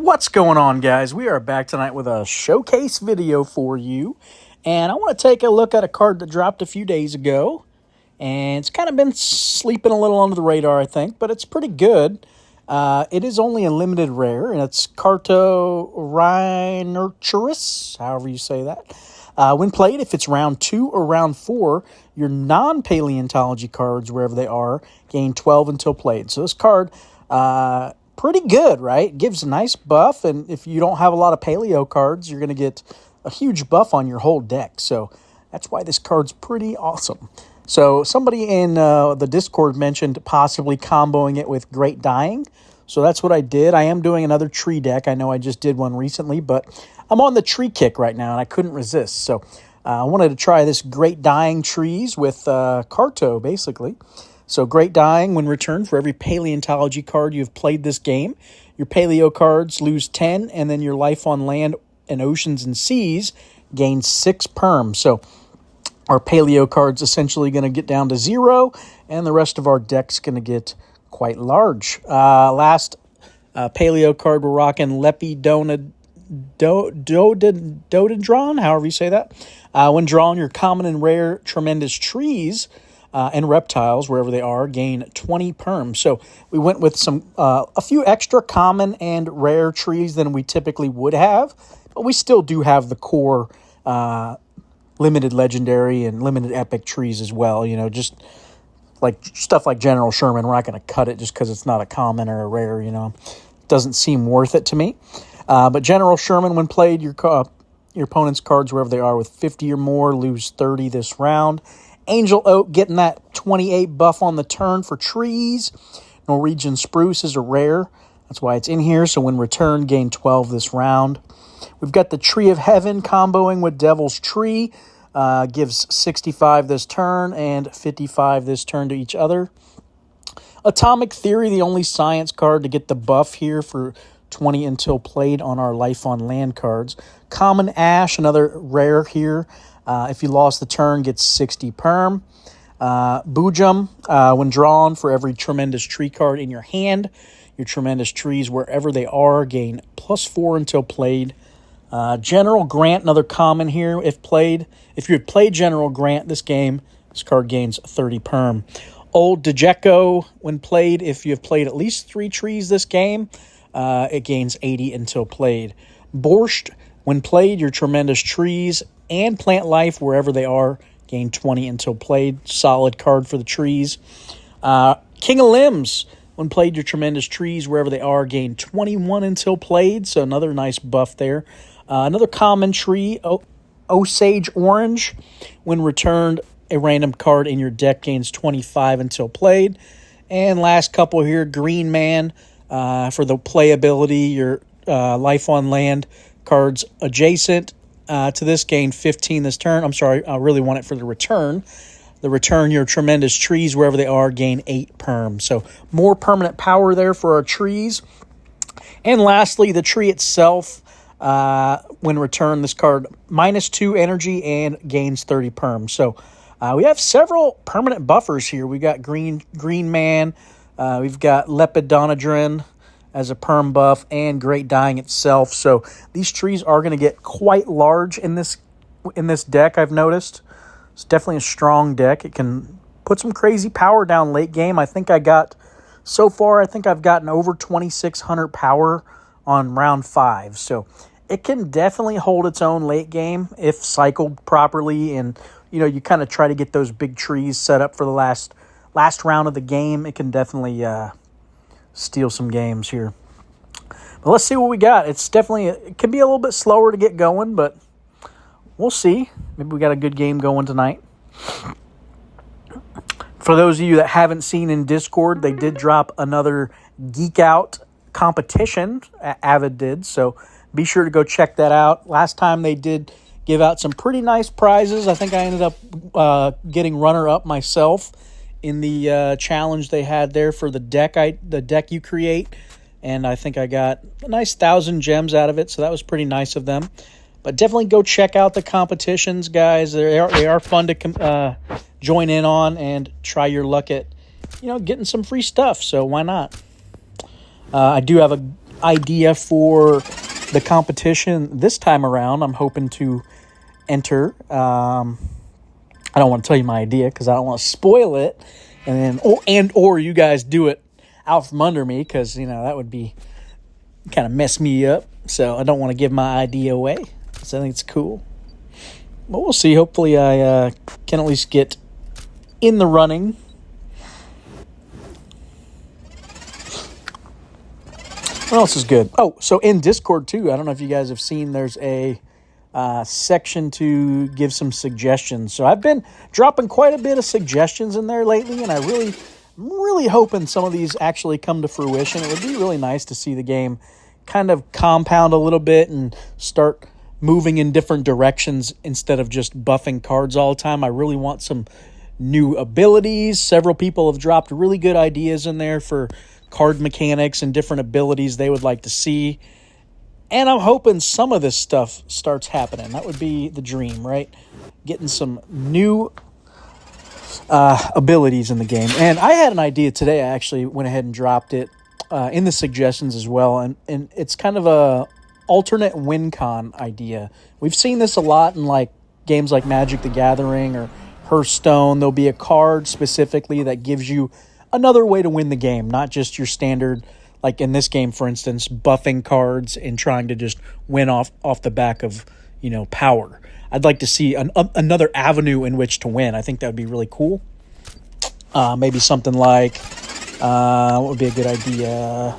What's going on, guys? We are back tonight with a showcase video for you. And I want to take a look at a card that dropped a few days ago. And it's kind of been sleeping a little under the radar, I think, but it's pretty good. It is only a limited rare, and it's Carto-Rhinoceros, however you say that. When played, if it's round 2 or round 4, your non-paleontology cards, wherever they are, gain 12 until played. So this card, pretty good, right? Gives a nice buff, and if you don't have a lot of paleo cards, you're going to get a huge buff on your whole deck. So that's why this card's pretty awesome. So somebody in the Discord mentioned possibly comboing it with Great Dying. So that's what I did. I am doing another tree deck. I know I just did one recently, but I'm on the tree kick right now, and I couldn't resist. So I wanted to try this Great Dying trees with Carto, basically. So Great Dying, when returned, for every paleontology card you've played this game, your paleo cards lose 10, and then your life on land and oceans and seas gains 6 perm. So our paleo card's essentially going to get down to 0, and the rest of our deck's going to get quite large. Last paleo card, we're rocking Lepidodendron, however you say that. When drawn, your common and rare tremendous trees and reptiles, wherever they are, gain 20 perm. So we went with a few extra common and rare trees than we typically would have, but we still do have the core limited legendary and limited epic trees as well. You know, just like stuff like General Sherman, we're not going to cut it just because it's not a common or a rare. You know, it doesn't seem worth it to me. But General Sherman, when played, your opponent's cards, wherever they are, with 50 or more, lose 30 this round. Angel Oak getting that 28 buff on the turn for trees. Norwegian Spruce is a rare. That's why it's in here. So when returned, gain 12 this round. We've got the Tree of Heaven comboing with Devil's Tree. Gives 65 this turn and 55 this turn to each other. Atomic Theory, the only science card to get the buff here for 20 until played on our Life on Land cards. Common Ash, another rare here. If you lost the turn, gets 60 perm. Boojum, when drawn, for every tremendous tree card in your hand, your tremendous trees, wherever they are, gain +4 until played. General Grant, another common here. If you had played General Grant this game, this card gains 30 perm. Old Dejeko, when played, if you have played at least 3 trees this game, it gains 80 until played. Borscht, when played, your tremendous trees and plant life, wherever they are, gain 20 until played. Solid card for the trees. King of Limbs, when played, your tremendous trees, wherever they are, gain 21 until played. So another nice buff there. Another common tree, Osage Orange. When returned, a random card in your deck gains 25 until played. And last couple here, Green Man, for the playability, your Life on Land cards adjacent to this gain 15 this turn. I'm sorry, I really want it for the return. The return, your tremendous trees, wherever they are, gain 8 perm. So more permanent power there for our trees. And lastly, the tree itself, when returned, this card -2 energy and gains 30 perm. So we have several permanent buffers here. We got Green Man. We've got Lepidodendron as a perm buff, and Great Dying itself. So these trees are going to get quite large in this deck, I've noticed. It's definitely a strong deck. It can put some crazy power down late game. So far, I think I've gotten over 2,600 power on round 5. So it can definitely hold its own late game if cycled properly, and you kind of try to get those big trees set up for the last round of the game. It can definitely steal some games here. But let's see what we got. It can be a little bit slower to get going, but we'll see. Maybe we got a good game going tonight. For those of you that haven't seen in Discord, they did drop another Geek Out competition. Avid did, so be sure to go check that out. Last time they did give out some pretty nice prizes. I think I ended up getting runner-up myself in the challenge they had there for the deck you create, and I think I got a nice 1,000 gems out of it, so that was pretty nice of them. But definitely go check out the competitions, guys. They are fun to join in on and try your luck at getting some free stuff, so why not? I do have idea for the competition this time around. I'm hoping to enter. I don't want to tell you my idea because I don't want to spoil it, or you guys do it out from under me, because that would be kind of mess me up. So I don't want to give my idea away. So I think it's cool. But we'll see. Hopefully I can at least get in the running. What else is good? Oh, so in Discord too, I don't know if you guys have seen, there's a section to give some suggestions. So I've been dropping quite a bit of suggestions in there lately, and I'm really hoping some of these actually come to fruition. It would be really nice to see the game kind of compound a little bit and start moving in different directions instead of just buffing cards all the time. I really want some new abilities. Several people have dropped really good ideas in there for card mechanics and different abilities they would like to see. And I'm hoping some of this stuff starts happening. That would be the dream, right? Getting some new abilities in the game. And I had an idea today. I actually went ahead and dropped it in the suggestions as well. And it's kind of a alternate win con idea. We've seen this a lot in like games like Magic the Gathering or Hearthstone. There'll be a card specifically that gives you another way to win the game, not just your standard, like in this game, for instance, buffing cards and trying to just win off the back of, power. I'd like to see another avenue in which to win. I think that would be really cool. Maybe something like, what would be a good idea?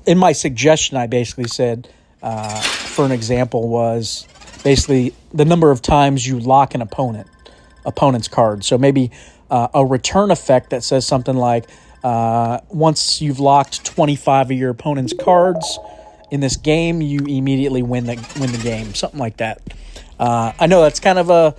In my suggestion, I basically said, for an example, was basically the number of times you lock an opponent's card. So maybe a return effect that says something like, once you've locked 25 of your opponent's cards in this game, you immediately win the game. Something like that. I know that's kind of a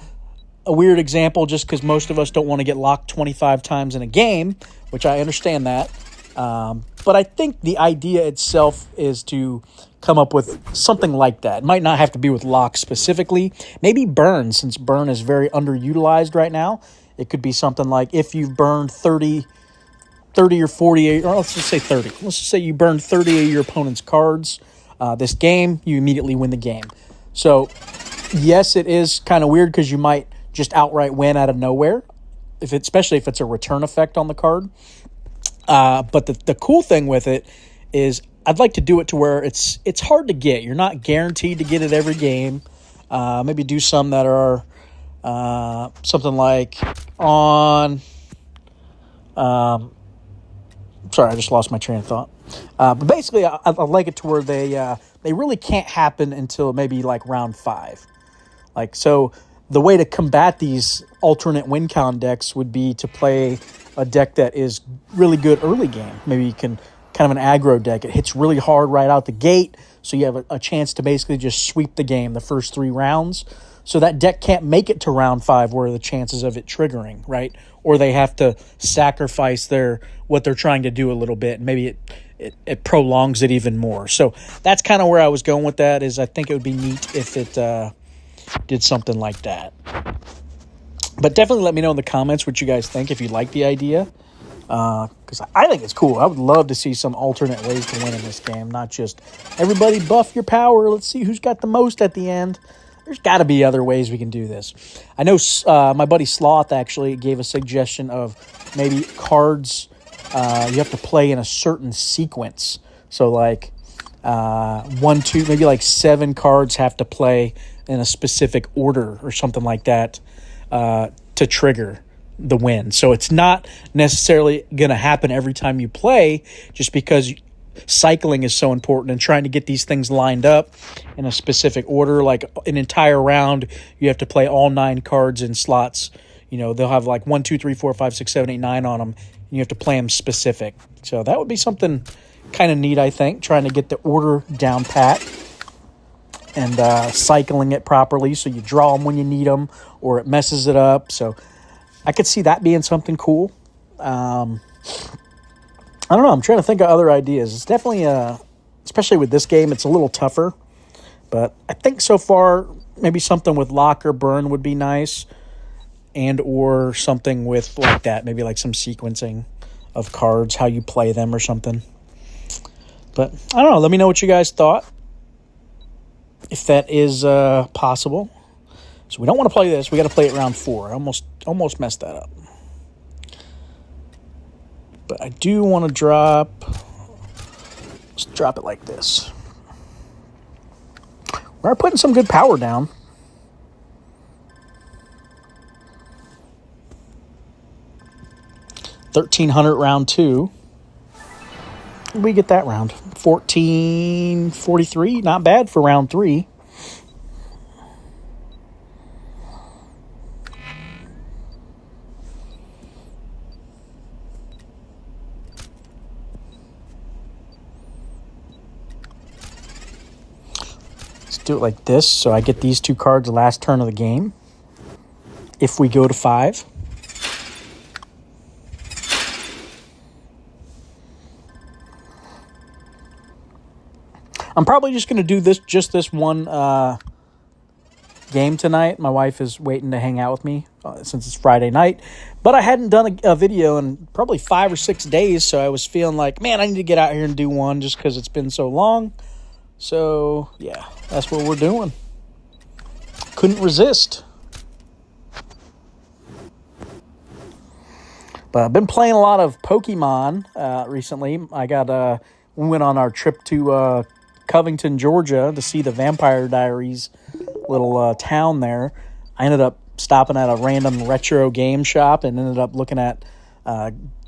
weird example just because most of us don't want to get locked 25 times in a game, which I understand that. But I think the idea itself is to come up with something like that. It might not have to be with lock specifically. Maybe burn, since burn is very underutilized right now. It could be something like if you've burned 30 or 40, or let's just say 30. Let's just say you burned 30 of your opponent's cards this game, you immediately win the game. So, yes, it is kind of weird because you might just outright win out of nowhere, especially if it's a return effect on the card. But the cool thing with it is I'd like to do it to where it's hard to get. You're not guaranteed to get it every game. Maybe do some that are something like on... sorry, I just lost my train of thought. But basically, I like it to where they really can't happen until maybe like round 5. Like, so the way to combat these alternate win con decks would be to play a deck that is really good early game. Maybe you can kind of an aggro deck. It hits really hard right out the gate, so you have a chance to basically just sweep the game the first 3 rounds. So that deck can't make it to round 5 where the chances of it triggering, right? Or they have to sacrifice what they're trying to do a little bit, and maybe it prolongs it even more. So that's kind of where I was going with that, is I think it would be neat if it did something like that. But definitely let me know in the comments what you guys think, if you like the idea. Because I think it's cool. I would love to see some alternate ways to win in this game, not just everybody buff your power, let's see who's got the most at the end. There's got to be other ways we can do this. I know my buddy Sloth actually gave a suggestion of maybe cards you have to play in a certain sequence. So like 1, 2, maybe like 7 cards have to play in a specific order or something like that to trigger the win. So it's not necessarily going to happen every time you play, just because cycling is so important and trying to get these things lined up in a specific order. Like an entire round, you have to play all 9 cards in slots. They'll have like 1, 2, 3, 4, 5, 6, 7, 8, 9 on them, and you have to play them specific. So that would be something kind of neat, I think, trying to get the order down pat and cycling it properly so you draw them when you need them, or it messes it up. So I could see that being something cool. I don't know. I'm trying to think of other ideas. It's definitely, especially with this game, it's a little tougher. But I think so far, maybe something with lock or burn would be nice. And or something with like that. Maybe like some sequencing of cards, how you play them or something. But I don't know. Let me know what you guys thought, if that is possible. So we don't want to play this. We got to play it round 4. I almost messed that up. But I do want to drop. Let's drop it like this. We're putting some good power down. $1,300 round 2. We get that round. 1443, not bad for round 3. Let's do it like this, so I get these 2 cards the last turn of the game. If we go to 5. I'm probably just going to do this one game tonight. My wife is waiting to hang out with me since it's Friday night. But I hadn't done a video in probably 5 or 6 days, so I was feeling like, man, I need to get out here and do one just because it's been so long. So, yeah, that's what we're doing. Couldn't resist. But I've been playing a lot of Pokemon recently. We went on our trip to Covington, Georgia, to see the Vampire Diaries little town there. I ended up stopping at a random retro game shop and ended up looking at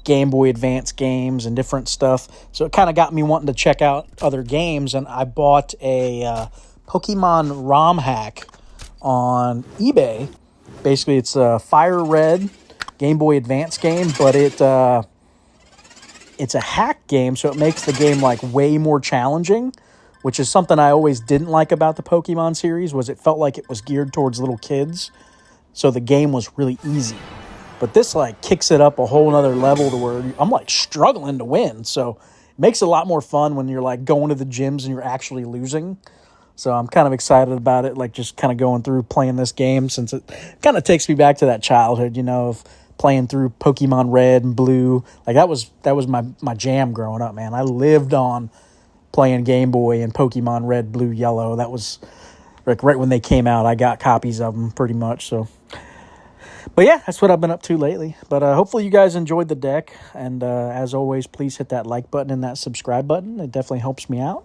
Game Boy Advance games and different stuff. So it kind of got me wanting to check out other games, and I bought a Pokemon ROM hack on eBay. Basically, it's a Fire Red Game Boy Advance game, but it's a hack game, so it makes the game like way more challenging, which is something I always didn't like about the Pokemon series, was it felt like it was geared towards little kids, so the game was really easy. But this like kicks it up a whole nother level to where I'm like struggling to win, so it makes it a lot more fun when you're like going to the gyms and you're actually losing. So I'm kind of excited about it, like just kind of going through playing this game, since it kind of takes me back to that childhood, of playing through Pokemon Red and Blue. Like that was my jam growing up, man. I lived on playing Game Boy and Pokemon Red, Blue, Yellow. That was like right when they came out. I got copies of them pretty much. So, but yeah, that's what I've been up to lately. But hopefully you guys enjoyed the deck. And as always, please hit that like button and that subscribe button. It definitely helps me out.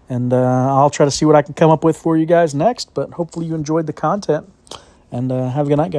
And I'll try to see what I can come up with for you guys next. But hopefully you enjoyed the content. And have a good night, guys.